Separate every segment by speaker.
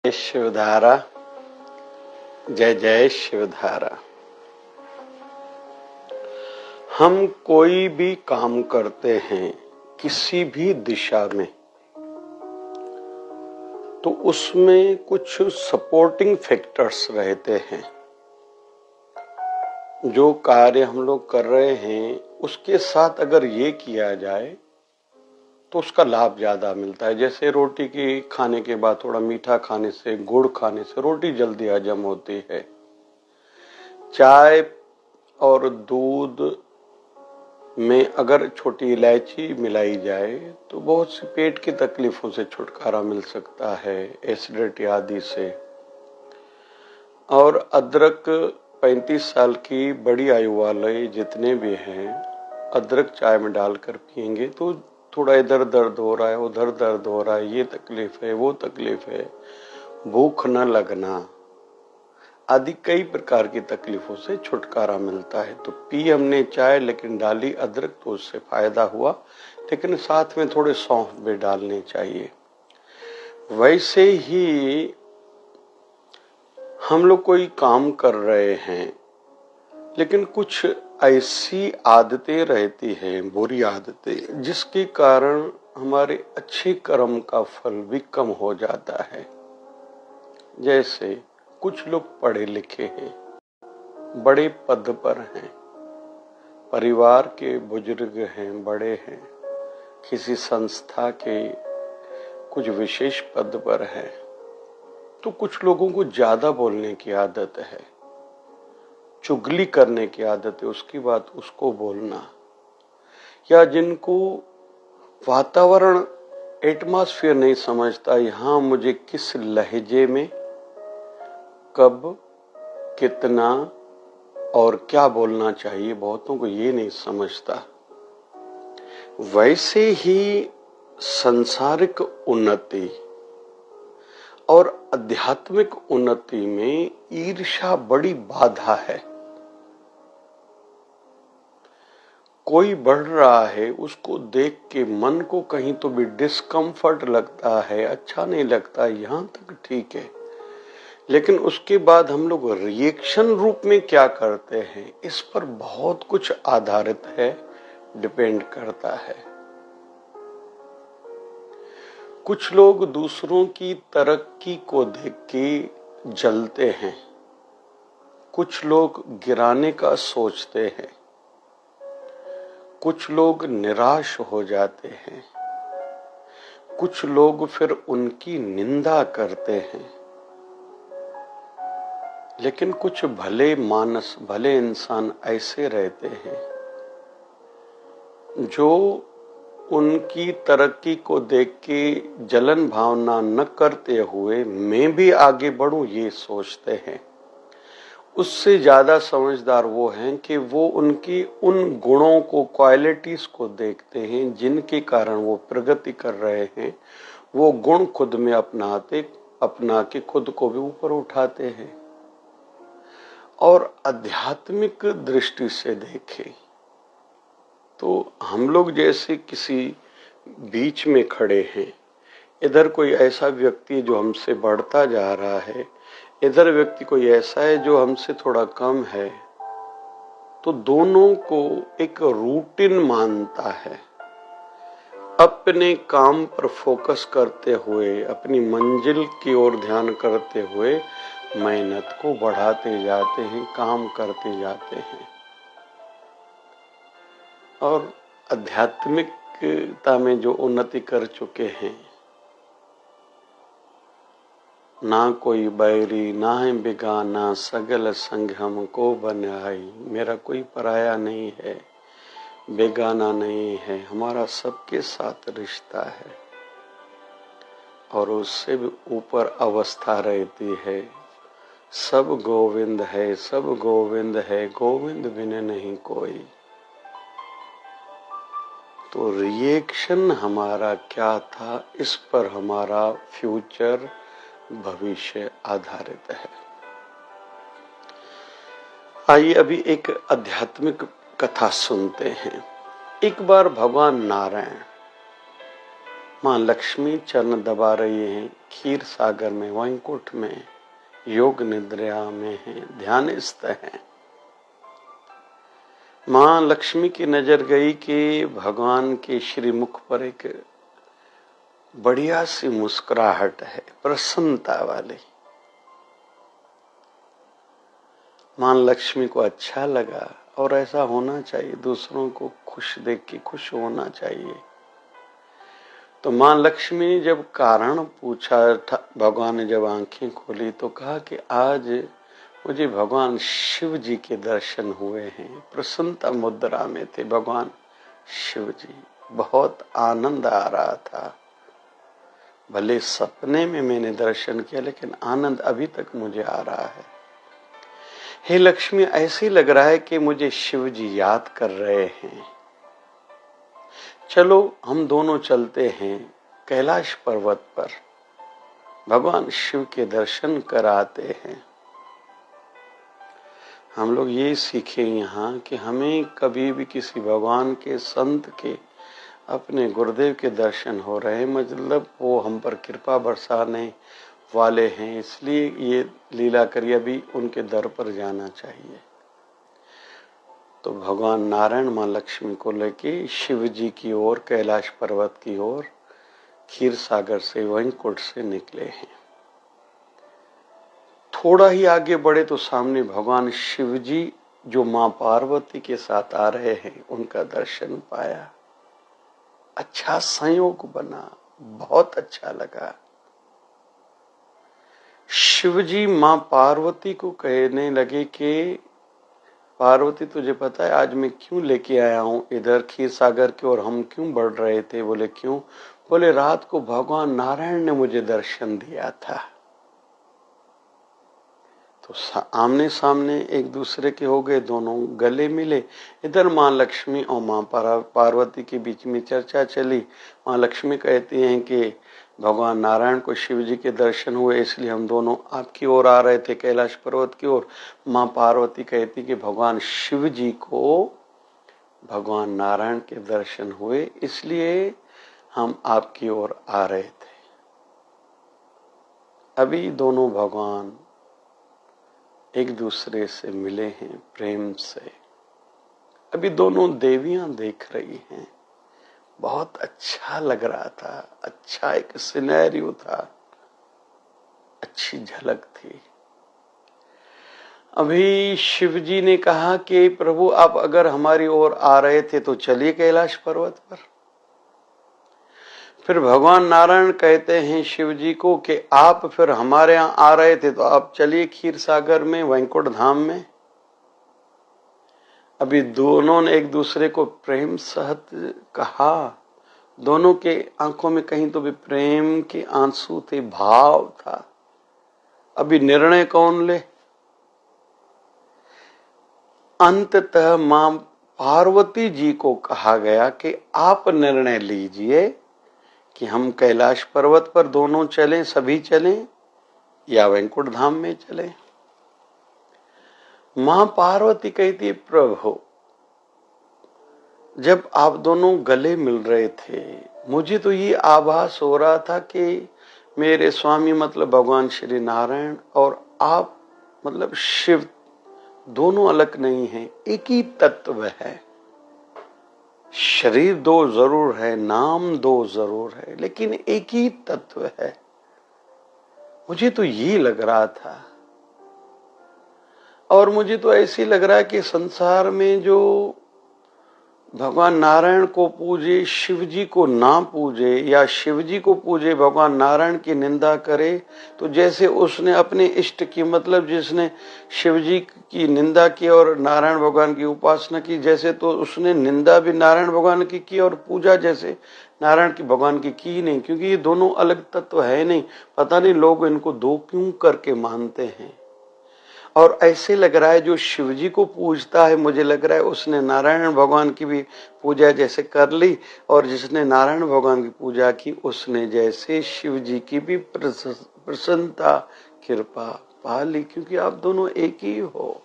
Speaker 1: जय शिवधारा। जय जय शिवधारा। हम कोई भी काम करते हैं किसी भी दिशा में, तो उसमें कुछ सपोर्टिंग फैक्टर्स रहते हैं। जो कार्य हम लोग कर रहे हैं उसके साथ अगर ये किया जाए तो उसका लाभ ज्यादा मिलता है। जैसे रोटी की खाने के बाद थोड़ा मीठा खाने से, गुड़ खाने से रोटी जल्दी हजम होती है। चाय और दूध में अगर छोटी इलायची मिलाई जाए तो बहुत सी पेट की तकलीफों से छुटकारा मिल सकता है, एसिडिटी आदि से। और अदरक 35 साल की बड़ी आयु वाले जितने भी हैं, अदरक चाय में डालकर पिएंगे तो थोड़ा इधर दर्द हो रहा है, उधर दर्द हो रहा है, ये तकलीफ है, वो तकलीफ है, भूख न लगना आदि कई प्रकार की तकलीफों से छुटकारा मिलता है। तो पी हमने चाय लेकिन डाली अदरक, तो उससे फायदा हुआ, लेकिन साथ में थोड़े सौंफ भी डालने चाहिए। वैसे ही हम लोग कोई काम कर रहे हैं लेकिन कुछ ऐसी आदतें रहती हैं, बुरी आदतें, जिसके कारण हमारे अच्छे कर्म का फल भी कम हो जाता है। जैसे कुछ लोग पढ़े लिखे हैं, बड़े पद पर हैं, परिवार के बुजुर्ग हैं, बड़े हैं, किसी संस्था के कुछ विशेष पद पर हैं, तो कुछ लोगों को ज्यादा बोलने की आदत है, चुगली करने की आदत है, उसकी बात उसको बोलना। या जिनको वातावरण, एटमॉस्फेयर नहीं समझता, यहां मुझे किस लहजे में कब कितना और क्या बोलना चाहिए, बहुतों को ये नहीं समझता। वैसे ही सांसारिक उन्नति और आध्यात्मिक उन्नति में ईर्ष्या बड़ी बाधा है। कोई बढ़ रहा है, उसको देख के मन को कहीं तो भी डिस्कम्फर्ट लगता है, अच्छा नहीं लगता, यहां तक ठीक है। लेकिन उसके बाद हम लोग रिएक्शन रूप में क्या करते हैं, इस पर बहुत कुछ आधारित है, डिपेंड करता है। कुछ लोग दूसरों की तरक्की को देख के जलते हैं, कुछ लोग गिराने का सोचते हैं, कुछ लोग निराश हो जाते हैं, कुछ लोग फिर उनकी निंदा करते हैं। लेकिन कुछ भले मानस, भले इंसान ऐसे रहते हैं जो उनकी तरक्की को देख के जलन भावना न करते हुए मैं भी आगे बढ़ूं ये सोचते हैं। उससे ज्यादा समझदार वो हैं कि वो उनकी उन गुणों को, क्वालिटीज को देखते हैं जिनके कारण वो प्रगति कर रहे हैं। वो गुण खुद में अपना के खुद को भी ऊपर उठाते हैं। और आध्यात्मिक दृष्टि से देखें तो हम लोग जैसे किसी बीच में खड़े हैं, इधर कोई ऐसा व्यक्ति जो हमसे बढ़ता जा रहा है, इधर व्यक्ति कोई ऐसा है जो हमसे थोड़ा कम है, तो दोनों को एक रूटीन मानता है। अपने काम पर फोकस करते हुए, अपनी मंजिल की ओर ध्यान करते हुए मेहनत को बढ़ाते जाते हैं, काम करते जाते हैं। और आध्यात्मिकता में जो उन्नति कर चुके हैं, ना कोई बैरी ना है बेगाना, सगल संग हमको बनाई। मेरा कोई पराया नहीं है, बेगाना नहीं है, हमारा सबके साथ रिश्ता है। और उससे भी ऊपर अवस्था रहती है, सब गोविंद है, सब गोविंद है, गोविंद बिन नहीं कोई। तो रिएक्शन हमारा क्या था, इस पर हमारा फ्यूचर, भविष्य आधारित है। आइए अभी एक आध्यात्मिक कथा सुनते हैं। एक बार भगवान नारायण माँ लक्ष्मी चरण दबा रही हैं, क्षीर सागर में, वैकुंठ में, योग निद्रा में हैं, ध्यानस्थ हैं। माँ लक्ष्मी की नजर गई कि भगवान के श्रीमुख पर एक बढ़िया सी मुस्कुराहट है, प्रसन्नता वाली। माँ लक्ष्मी को अच्छा लगा और ऐसा होना चाहिए, दूसरों को खुश देख के खुश होना चाहिए। तो माँ लक्ष्मी ने जब कारण पूछा था, भगवान ने जब आंखें खोली तो कहा कि आज मुझे भगवान शिव जी के दर्शन हुए हैं। प्रसन्नता मुद्रा में थे भगवान शिव जी, बहुत आनंद आ रहा था। भले सपने में मैंने दर्शन किया लेकिन आनंद अभी तक मुझे आ रहा है। हे लक्ष्मी, ऐसे लग रहा है कि मुझे शिव जी याद कर रहे हैं। चलो हम दोनों चलते हैं कैलाश पर्वत पर, भगवान शिव के दर्शन कराते हैं। हम लोग ये सीखे यहाँ कि हमें कभी भी किसी भगवान के, संत के, अपने गुरुदेव के दर्शन हो रहे हैं, मतलब वो हम पर कृपा बरसाने वाले हैं, इसलिए ये लीला करिए, अभी उनके दर पर जाना चाहिए। तो भगवान नारायण माँ लक्ष्मी को लेके शिव जी की ओर, कैलाश पर्वत की ओर, क्षीर सागर से, वैकुंठ से निकले हैं। थोड़ा ही आगे बढ़े तो सामने भगवान शिव जी जो माँ पार्वती के साथ आ रहे हैं, उनका दर्शन पाया। अच्छा संयोग बना, बहुत अच्छा लगा। शिव जी माँ पार्वती को कहने लगे कि पार्वती, तुझे पता है आज मैं क्यों लेके आया हूं इधर क्षीर सागर की ओर, हम क्यों बढ़ रहे थे? बोले क्यों? बोले रात को भगवान नारायण ने मुझे दर्शन दिया था। तो आमने सामने एक दूसरे के हो गए, दोनों गले मिले। इधर माँ लक्ष्मी और माँ पार्वती के बीच में चर्चा चली। माँ लक्ष्मी कहती हैं कि भगवान नारायण को शिव जी के दर्शन हुए, इसलिए हम दोनों आपकी ओर आ रहे थे, कैलाश पर्वत की ओर। माँ पार्वती कहती कि भगवान शिव जी को भगवान नारायण के दर्शन हुए, इसलिए हम आपकी ओर आ रहे थे। अभी दोनों भगवान एक दूसरे से मिले हैं प्रेम से। अभी दोनों देवियां देख रही हैं। बहुत अच्छा लग रहा था, अच्छा एक सिनेरियो था, अच्छी झलक थी। अभी शिव जी ने कहा कि प्रभु, आप अगर हमारी ओर आ रहे थे तो चलिए कैलाश पर्वत पर। फिर भगवान नारायण कहते हैं शिव जी को कि आप फिर हमारे यहाँ आ रहे थे तो आप चलिए क्षीर सागर में, वैकुंठ धाम में। अभी दोनों ने एक दूसरे को प्रेम सहत कहा। दोनों के आंखों में कहीं तो भी प्रेम के आंसू थे, भाव था। अभी निर्णय कौन ले? अंततः मां पार्वती जी को कहा गया कि आप निर्णय लीजिए कि हम कैलाश पर्वत पर दोनों चलें, सभी चलें, या वैकुंठ धाम में चलें। मां पार्वती कहती, प्रभु जब आप दोनों गले मिल रहे थे, मुझे तो ये आभास हो रहा था कि मेरे स्वामी मतलब भगवान श्री नारायण और आप मतलब शिव दोनों अलग नहीं हैं, एक ही तत्व है। शरीर दो जरूर है, नाम दो जरूर है, लेकिन एक ही तत्व है। मुझे तो ये लग रहा था, और मुझे तो ऐसे लग रहा है कि संसार में जो भगवान नारायण को पूजे, शिव जी को ना पूजे, या शिव जी को पूजे भगवान नारायण की निंदा करे, तो जैसे उसने अपने इष्ट की, मतलब जिसने शिव जी की निंदा की और नारायण भगवान की उपासना की, जैसे तो उसने निंदा भी नारायण भगवान की और पूजा जैसे नारायण की भगवान की नहीं, क्योंकि ये दोनों अलग तत्व है नहीं। पता नहीं लोग इनको दो क्यों करके मानते हैं। और ऐसे लग रहा है जो शिव जी को पूजता है, मुझे लग रहा है उसने नारायण भगवान की भी पूजा जैसे कर ली, और जिसने नारायण भगवान की पूजा की उसने जैसे शिव जी की भी प्रसन्नता, कृपा पा ली, क्योंकि आप दोनों एक ही हो।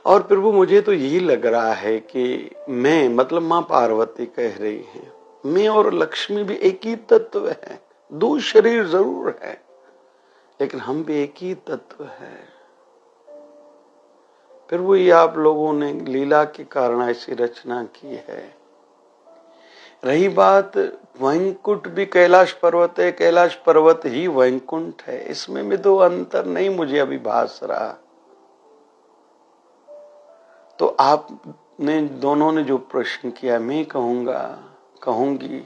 Speaker 1: और प्रभु मुझे तो यही लग रहा है कि मैं, मतलब माँ पार्वती कह रही है, मैं और लक्ष्मी भी एक ही तत्व है, दो शरीर जरूर है, लेकिन हम भी एक ही तत्व है। फिर वही आप लोगों ने लीला के कारण ऐसी रचना की है। रही बात वैकुंठ भी कैलाश पर्वत है, कैलाश पर्वत ही वैकुंठ है, इसमें भी तो अंतर नहीं मुझे अभी भास रहा। तो आपने दोनों ने जो प्रश्न किया, मैं कहूंगी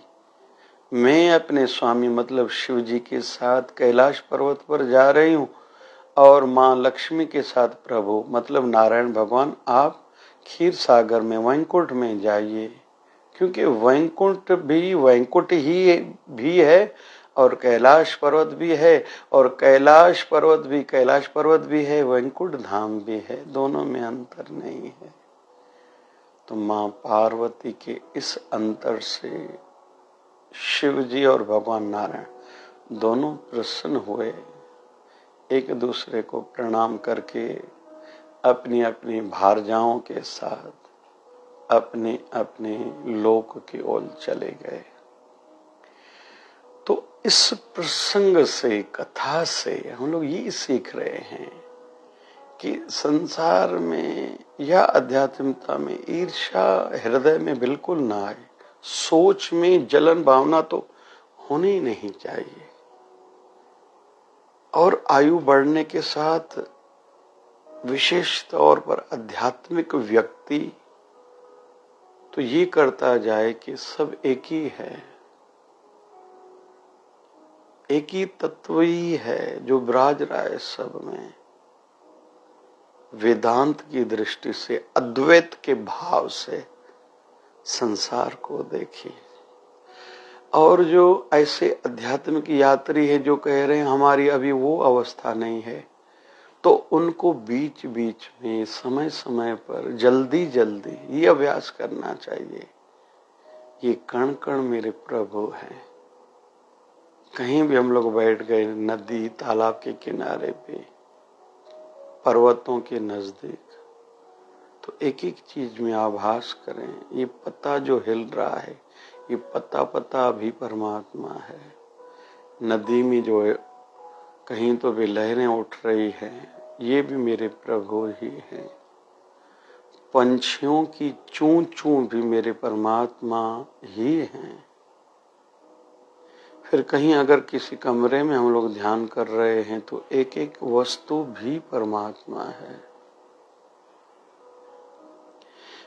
Speaker 1: मैं अपने स्वामी मतलब शिव जी के साथ कैलाश पर्वत पर जा रही हूं और मां लक्ष्मी के साथ प्रभु मतलब नारायण भगवान आप क्षीर सागर में वैकुंठ में जाइए, क्योंकि वैकुंठ भी है और कैलाश पर्वत भी है, और कैलाश पर्वत भी है, वैकुंठ धाम भी है, दोनों में अंतर नहीं है। तो मां पार्वती के इस अंतर से शिव जी और भगवान नारायण दोनों प्रसन्न हुए, एक दूसरे को प्रणाम करके अपनी अपनी भारजाओं के साथ अपने अपने लोक की ओर चले गए। तो इस प्रसंग से, कथा से हम लोग ये सीख रहे हैं कि संसार में या अध्यात्मता में ईर्ष्या हृदय में बिल्कुल ना आए, सोच में जलन भावना तो होनी ही नहीं चाहिए। और आयु बढ़ने के साथ विशेष तौर पर आध्यात्मिक व्यक्ति तो ये करता जाए कि सब एक ही है, एक ही तत्व ही है जो विराज रहा है सब में। वेदांत की दृष्टि से, अद्वैत के भाव से संसार को देखिए। और जो ऐसे आध्यात्मिक यात्री है जो कह रहे हैं हमारी अभी वो अवस्था नहीं है, तो उनको बीच बीच में समय समय पर जल्दी जल्दी ये अभ्यास करना चाहिए, ये कण कण मेरे प्रभु हैं। कहीं भी हम लोग बैठ गए, नदी तालाब के किनारे पे, पर्वतों के नजदीक, तो एक एक चीज में आभास करें, ये पत्ता जो हिल रहा है, ये पत्ता भी परमात्मा है। नदी में जो है कहीं तो भी लहरें उठ रही हैं, ये भी मेरे प्रभु ही हैं। पंछियों की चूं चूं भी मेरे परमात्मा ही हैं। फिर कहीं अगर किसी कमरे में हम लोग ध्यान कर रहे हैं तो एक एक वस्तु भी परमात्मा है।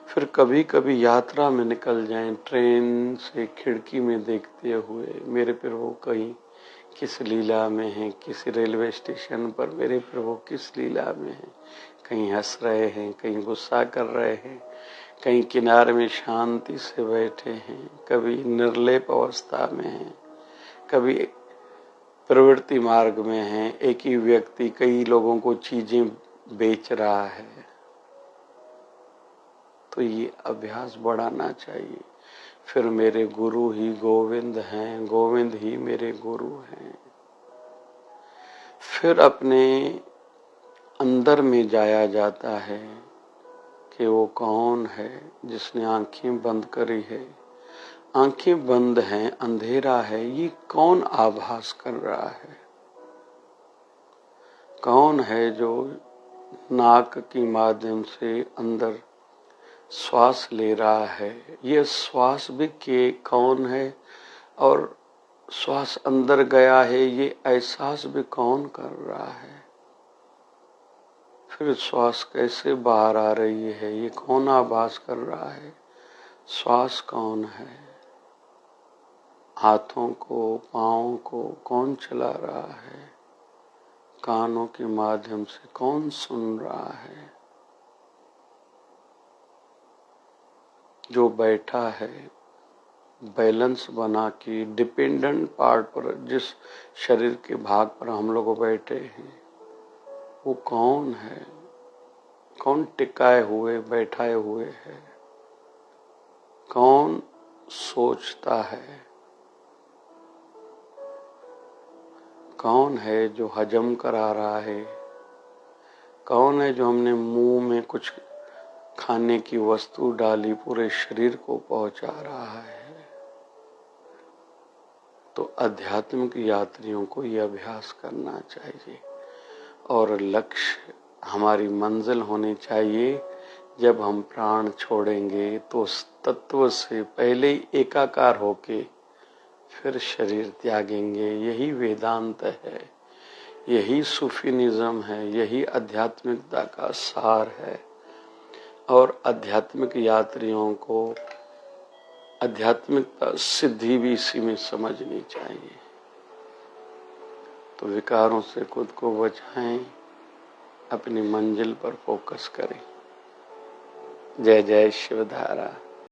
Speaker 1: फिर कभी कभी यात्रा में निकल जाएं, ट्रेन से खिड़की में देखते हुए मेरे प्रभु कहीं किस लीला में हैं, किसी रेलवे स्टेशन पर मेरे प्रभु किस लीला में हैं, कहीं हंस रहे हैं, कहीं गुस्सा कर रहे हैं, कहीं किनारे में शांति से बैठे हैं, कभी निर्लेप अवस्था में हैं, कभी प्रवृत्ति मार्ग में हैं। एक ही व्यक्ति कई लोगों को चीजें बेच रहा है। तो ये अभ्यास बढ़ाना चाहिए। फिर मेरे गुरु ही गोविंद हैं, गोविंद ही मेरे गुरु हैं। फिर अपने अंदर में जाया जाता है कि वो कौन है जिसने आंखें बंद करी है, आंखें बंद हैं, अंधेरा है, ये कौन आभास कर रहा है? कौन है जो नाक के माध्यम से अंदर श्वास ले रहा है? ये श्वास भी के कौन है, और श्वास अंदर गया है, ये एहसास भी कौन कर रहा है? फिर श्वास कैसे बाहर आ रही है, ये कौन आभास कर रहा है? श्वास कौन है? हाथों को, पांवों को कौन चला रहा है? कानों के माध्यम से कौन सुन रहा है? जो बैठा है बैलेंस बना के डिपेंडेंट पार्ट पर, जिस शरीर के भाग पर हम लोग बैठे हैं, वो कौन है? कौन टिकाए हुए बैठाए हुए है? कौन सोचता है? कौन है जो हजम करा रहा है? कौन है जो हमने मुंह में कुछ खाने की वस्तु डाली पूरे शरीर को पहुंचा रहा है? तो आध्यात्मिक यात्रियों को यह अभ्यास करना चाहिए और लक्ष्य हमारी मंजिल होनी चाहिए। जब हम प्राण छोड़ेंगे तो उस तत्व से पहले ही एकाकार होके फिर शरीर त्यागेंगे। यही वेदांत है, यही सूफीनिज्म है, यही आध्यात्मिकता का सार है। और आध्यात्मिक यात्रियों को आध्यात्मिकता सिद्धि भी इसी में समझनी चाहिए। तो विकारों से खुद को बचाएं, अपनी मंजिल पर फोकस करें। जय जय शिवधारा।